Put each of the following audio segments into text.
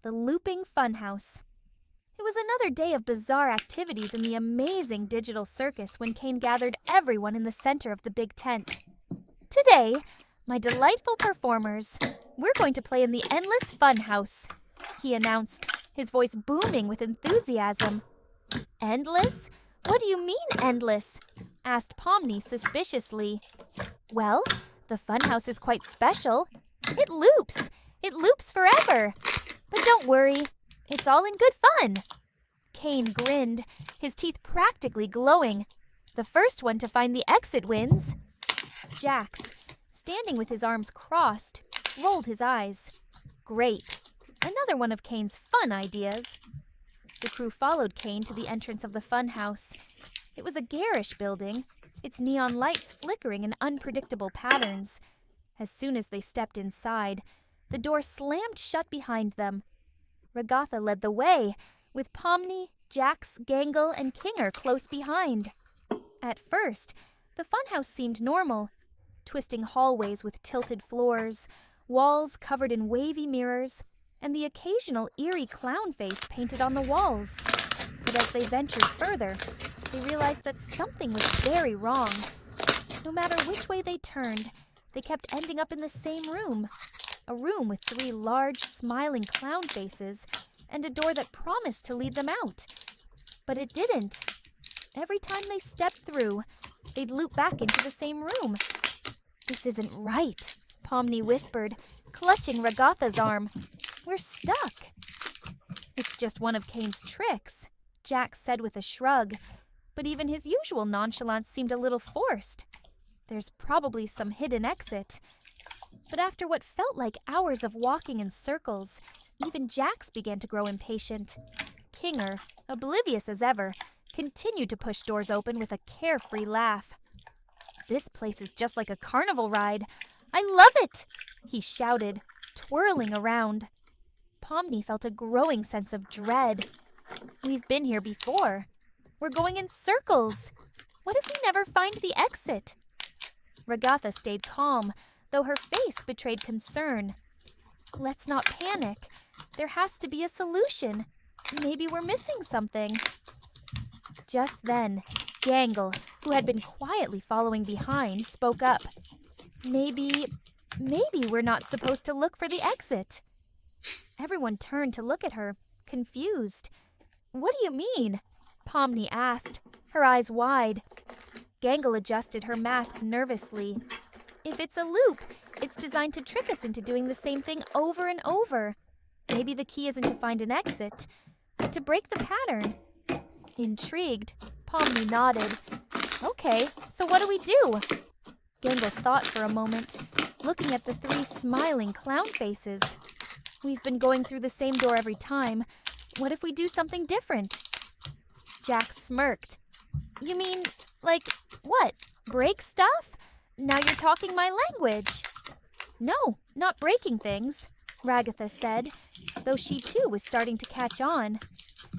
the looping funhouse. It was another day of bizarre activities in the amazing digital circus when Kane gathered everyone in the center of the big tent. Today, my delightful performers, we're going to play in the endless funhouse, he announced, his voice booming with enthusiasm. Endless? What do you mean endless? Asked Pomni suspiciously. Well, the funhouse is quite special. It loops. It loops forever. But don't worry, it's all in good fun. Kane grinned, his teeth practically glowing. The first one to find the exit wins. Jax, standing with his arms crossed, rolled his eyes. Great. Another one of Kane's fun ideas. The crew followed Kane to the entrance of the funhouse. It was a garish building, its neon lights flickering in unpredictable patterns. As soon as they stepped inside, the door slammed shut behind them. Ragatha led the way, with Pomni, Jax, Gangle, and Kinger close behind. At first, the funhouse seemed normal. Twisting hallways with tilted floors, walls covered in wavy mirrors, and the occasional eerie clown face painted on the walls. But as they ventured further, they realized that something was very wrong. No matter which way they turned, they kept ending up in the same room. A room with 3 large, smiling clown faces, and a door that promised to lead them out. But it didn't. Every time they stepped through, they'd loop back into the same room. This isn't right, Pomni whispered, clutching Ragatha's arm. We're stuck. It's just one of Kane's tricks, Jax said with a shrug, but even his usual nonchalance seemed a little forced. There's probably some hidden exit. But after what felt like hours of walking in circles, even Jax began to grow impatient. Kinger, oblivious as ever, continued to push doors open with a carefree laugh. This place is just like a carnival ride. I love it, he shouted, twirling around. Pomni felt a growing sense of dread. We've been here before. We're going in circles. What if we never find the exit? Ragatha stayed calm, though her face betrayed concern. Let's not panic. There has to be a solution. Maybe we're missing something. Just then, Gangle, who had been quietly following behind, spoke up. Maybe we're not supposed to look for the exit. Everyone turned to look at her, confused. What do you mean? Pomni asked, her eyes wide. Gangle adjusted her mask nervously. If it's a loop, it's designed to trick us into doing the same thing over and over. Maybe the key isn't to find an exit, but to break the pattern. Intrigued, Pomni nodded. Okay, so what do we do? Gangle thought for a moment, looking at the 3 smiling clown faces. We've been going through the same door every time. What if we do something different? Jax smirked. You mean, like, what? Break stuff? Now you're talking my language. No, not breaking things, Ragatha said, though she too was starting to catch on.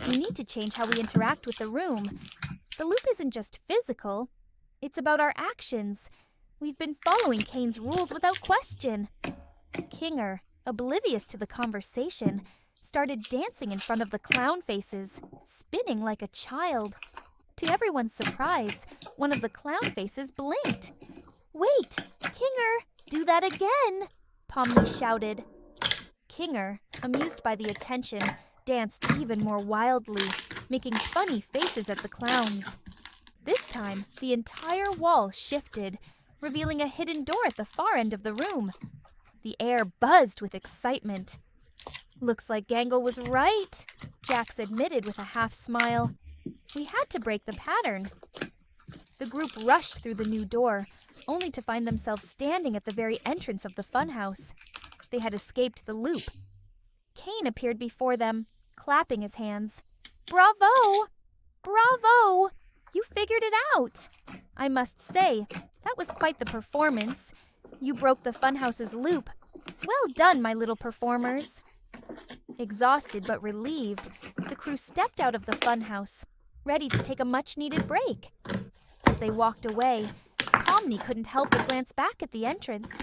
We need to change how we interact with the room. The loop isn't just physical. It's about our actions. We've been following Kane's rules without question. Kinger, oblivious to the conversation, started dancing in front of the clown faces, spinning like a child. To everyone's surprise, one of the clown faces blinked. Wait, Kinger, do that again, Pomni shouted. Kinger, amused by the attention, danced even more wildly, making funny faces at the clowns. This time, the entire wall shifted, revealing a hidden door at the far end of the room. The air buzzed with excitement. Looks like Gangle was right, Jax admitted with a half smile. We had to break the pattern. The group rushed through the new door, only to find themselves standing at the very entrance of the funhouse. They had escaped the loop. Kane appeared before them, clapping his hands. Bravo! Bravo! You figured it out! I must say, that was quite the performance. You broke the funhouse's loop. Well done, my little performers. Exhausted but relieved, the crew stepped out of the funhouse, ready to take a much-needed break. As they walked away, Pomni couldn't help but glance back at the entrance.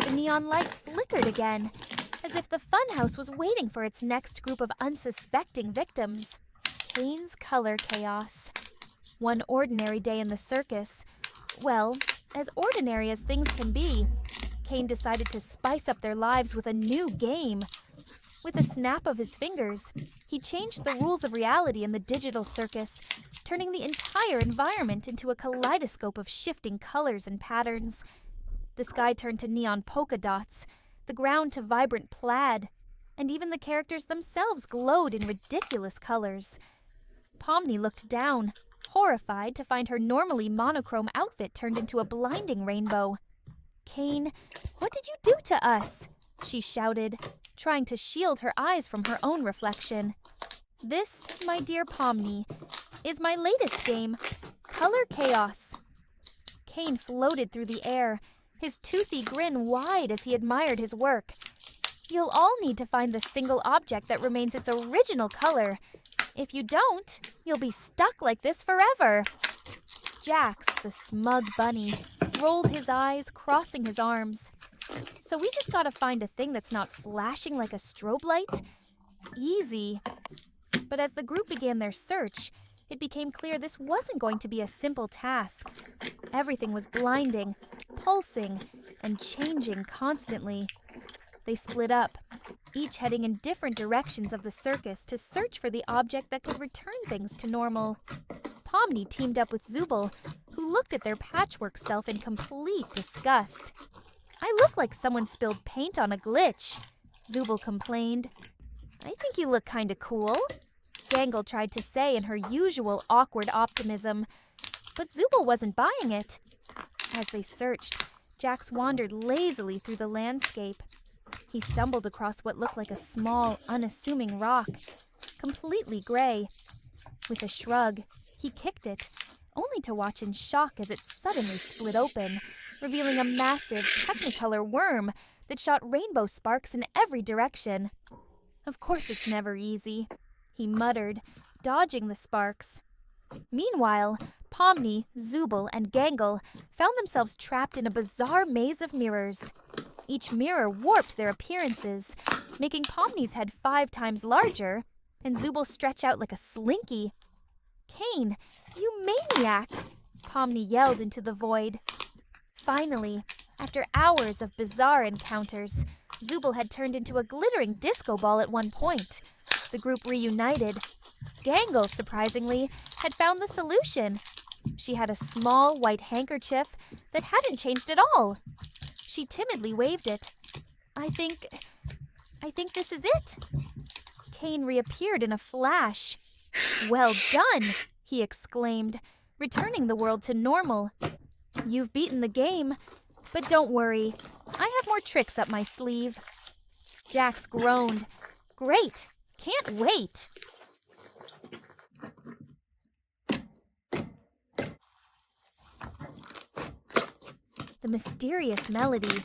The neon lights flickered again, as if the funhouse was waiting for its next group of unsuspecting victims. Kane's color chaos. One ordinary day in the circus. Well, as ordinary as things can be, Kane decided to spice up their lives with a new game. With a snap of his fingers, he changed the rules of reality in the digital circus, turning the entire environment into a kaleidoscope of shifting colors and patterns. The sky turned to neon polka dots, the ground to vibrant plaid, and even the characters themselves glowed in ridiculous colors. Pomni looked down, horrified to find her normally monochrome outfit turned into a blinding rainbow. "Kane, what did you do to us?" she shouted, trying to shield her eyes from her own reflection. "This, my dear Pomni, is my latest game, Color Chaos." Kane floated through the air, his toothy grin wide as he admired his work. "You'll all need to find the single object that remains its original color. If you don't, you'll be stuck like this forever." Jax, the smug bunny, rolled his eyes, crossing his arms. "So we just gotta find a thing that's not flashing like a strobe light? Easy." But as the group began their search, it became clear this wasn't going to be a simple task. Everything was blinding, pulsing, and changing constantly. They split up, each heading in different directions of the circus to search for the object that could return things to normal. Pomni teamed up with Zubul, who looked at their patchwork self in complete disgust. "I look like someone spilled paint on a glitch," Zubul complained. "I think you look kinda cool," Gangle tried to say in her usual awkward optimism, but Zubul wasn't buying it. As they searched, Jax wandered lazily through the landscape. He stumbled across what looked like a small, unassuming rock, completely gray. With a shrug, he kicked it, only to watch in shock as it suddenly split open, revealing a massive Technicolor worm that shot rainbow sparks in every direction. "Of course it's never easy," he muttered, dodging the sparks. Meanwhile, Pomni, Zubul, and Gangle found themselves trapped in a bizarre maze of mirrors. Each mirror warped their appearances, making Pomni's head 5 times larger, and Zubul stretch out like a slinky. "Kane, you maniac!" Pomni yelled into the void. Finally, after hours of bizarre encounters, Zubul had turned into a glittering disco ball at one point. The group reunited. Gangle, surprisingly, had found the solution. She had a small white handkerchief that hadn't changed at all. She timidly waved it. I think this is it." Kane reappeared in a flash. "Well done," he exclaimed, returning the world to normal. "You've beaten the game, but don't worry, I have more tricks up my sleeve." Jax groaned. "Great, can't wait." The mysterious melody.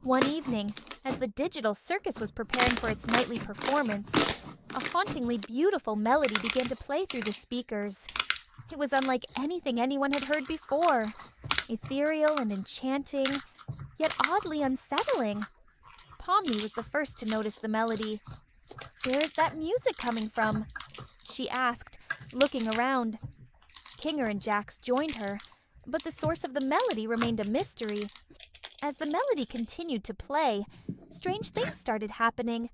One evening, as the digital circus was preparing for its nightly performance, a hauntingly beautiful melody began to play through the speakers. It was unlike anything anyone had heard before, ethereal and enchanting, yet oddly unsettling. Pomni was the first to notice the melody. "Where is that music coming from?" she asked, looking around. Kinger and Jax joined her, but the source of the melody remained a mystery. As the melody continued to play, strange things started happening.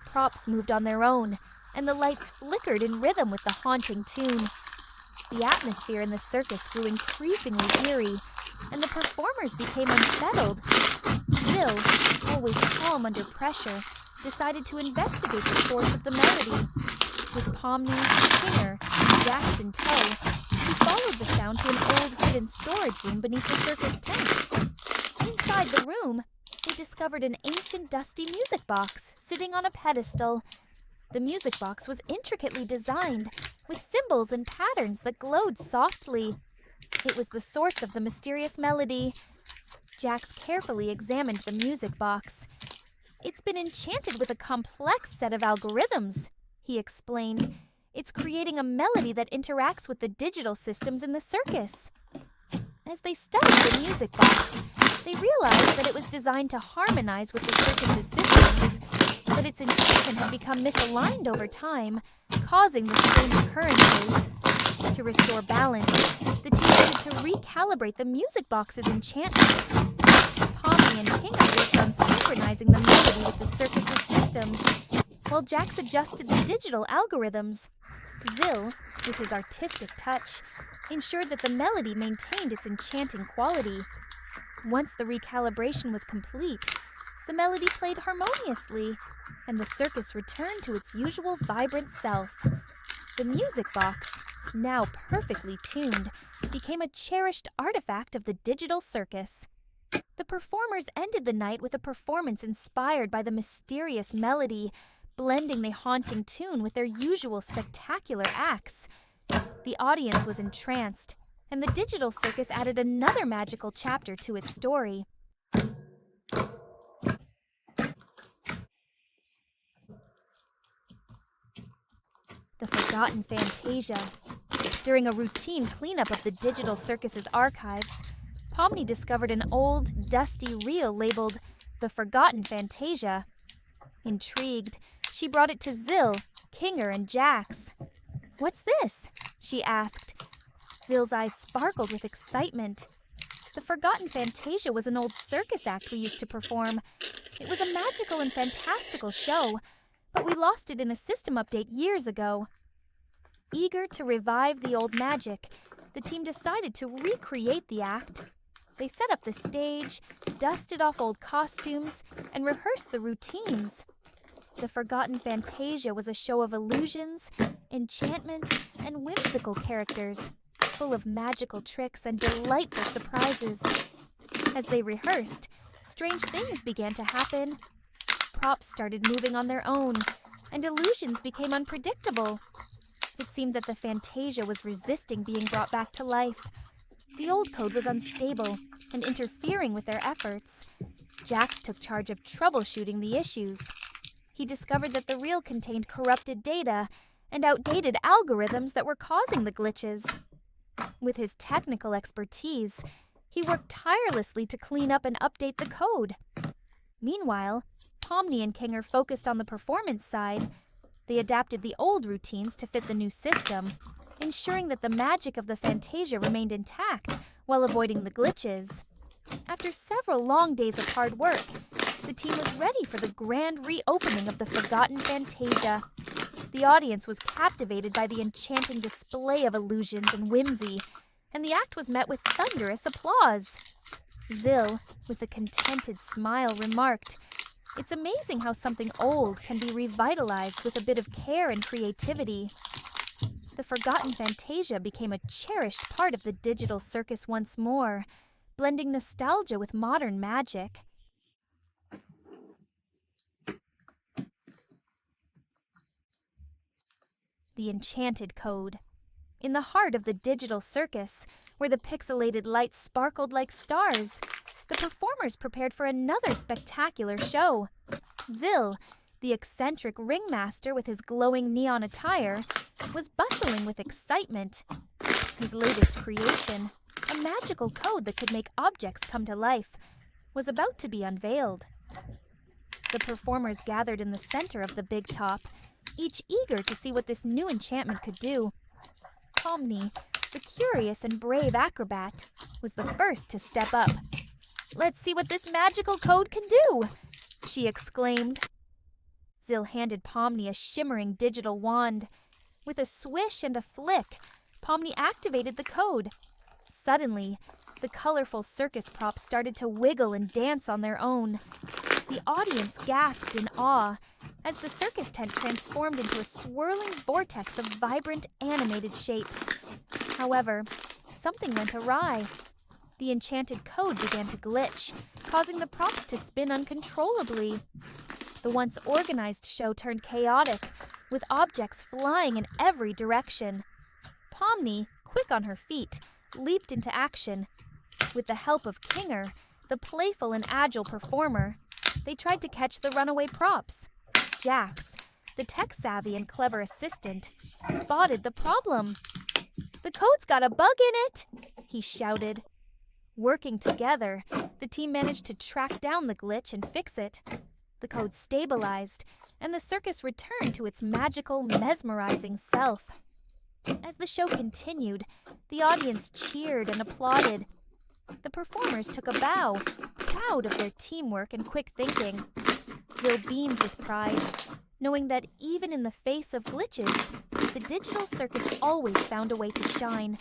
Props moved on their own, and the lights flickered in rhythm with the haunting tune. The atmosphere in the circus grew increasingly eerie, and the performers became unsettled. Will, always calm under pressure, decided to investigate the source of the melody. With Pomni, Kinger, and Jax in tow, he followed the sound to an old hidden storage room beneath the circus tent. Inside the room, they discovered an ancient dusty music box sitting on a pedestal. The music box was intricately designed, with symbols and patterns that glowed softly. It was the source of the mysterious melody. Jax carefully examined the music box. "It's been enchanted with a complex set of algorithms," he explained. "It's creating a melody that interacts with the digital systems in the circus." As they studied the music box, They realized that it was designed to harmonize with the circus's systems, but its enchantment had become misaligned over time, causing the strange occurrences. To restore balance, the team needed to recalibrate the music box's enchantments. Pomni and Kinga worked on synchronizing the melody with the circus's systems, while Jax adjusted the digital algorithms. Zil, with his artistic touch, ensured that the melody maintained its enchanting quality. Once the recalibration was complete, the melody played harmoniously, and the circus returned to its usual vibrant self. The music box, now perfectly tuned, became a cherished artifact of the digital circus. The performers ended the night with a performance inspired by the mysterious melody, blending the haunting tune with their usual spectacular acts. The audience was entranced, and the digital circus added another magical chapter to its story. The Forgotten Fantasia. During a routine cleanup of the digital circus's archives, Pomni discovered an old, dusty reel labeled The Forgotten Fantasia. Intrigued, she brought it to Zil, Kinger, and Jax. "What's this?" she asked. Zil's eyes sparkled with excitement. The Forgotten Fantasia was an old circus act we used to perform. It was a magical and fantastical show, but we lost it in a system update years ago. Eager to revive the old magic, the team decided to recreate the act. They set up the stage, dusted off old costumes, and rehearsed the routines. The Forgotten Fantasia was a show of illusions, enchantments, and whimsical characters, full of magical tricks and delightful surprises. As they rehearsed, strange things began to happen. Props started moving on their own, and illusions became unpredictable. It seemed that the Fantasia was resisting being brought back to life. The old code was unstable and interfering with their efforts. Jax took charge of troubleshooting the issues. He discovered that the reel contained corrupted data and outdated algorithms that were causing the glitches. With his technical expertise, he worked tirelessly to clean up and update the code. Meanwhile, Pomni and Kinger focused on the performance side. They adapted the old routines to fit the new system, ensuring that the magic of the Fantasia remained intact while avoiding the glitches. After several long days of hard work, the team was ready for the grand reopening of the Forgotten Fantasia. The audience was captivated by the enchanting display of illusions and whimsy, and the act was met with thunderous applause. Zil, with a contented smile, remarked, "It's amazing how something old can be revitalized with a bit of care and creativity." The Forgotten Fantasia became a cherished part of the digital circus once more, blending nostalgia with modern magic. The Enchanted Code. In the heart of the digital circus, where the pixelated lights sparkled like stars, the performers prepared for another spectacular show. Zil, the eccentric ringmaster with his glowing neon attire, was bustling with excitement. His latest creation, a magical code that could make objects come to life, was about to be unveiled. The performers gathered in the center of the big top, each eager to see what this new enchantment could do. Pomni, the curious and brave acrobat, was the first to step up. "Let's see what this magical code can do!" she exclaimed. Zil handed Pomni a shimmering digital wand. With a swish and a flick, Pomni activated the code. Suddenly, the colorful circus props started to wiggle and dance on their own. The audience gasped in awe as the circus tent transformed into a swirling vortex of vibrant, animated shapes. However, something went awry. The enchanted code began to glitch, causing the props to spin uncontrollably. The once organized show turned chaotic, with objects flying in every direction. Pomni, quick on her feet, leaped into action. With the help of Kinger, the playful and agile performer, they tried to catch the runaway props. Jax, the tech-savvy and clever assistant, spotted the problem. "The code's got a bug in it!" he shouted. Working together, The team managed to track down the glitch and fix it. The code stabilized, and the circus returned to its magical, mesmerizing self. As the show continued, the audience cheered and applauded. The performers took a bow, proud of their teamwork and quick thinking. Zill beamed with pride, knowing that even in the face of glitches, the digital circus always found a way to shine.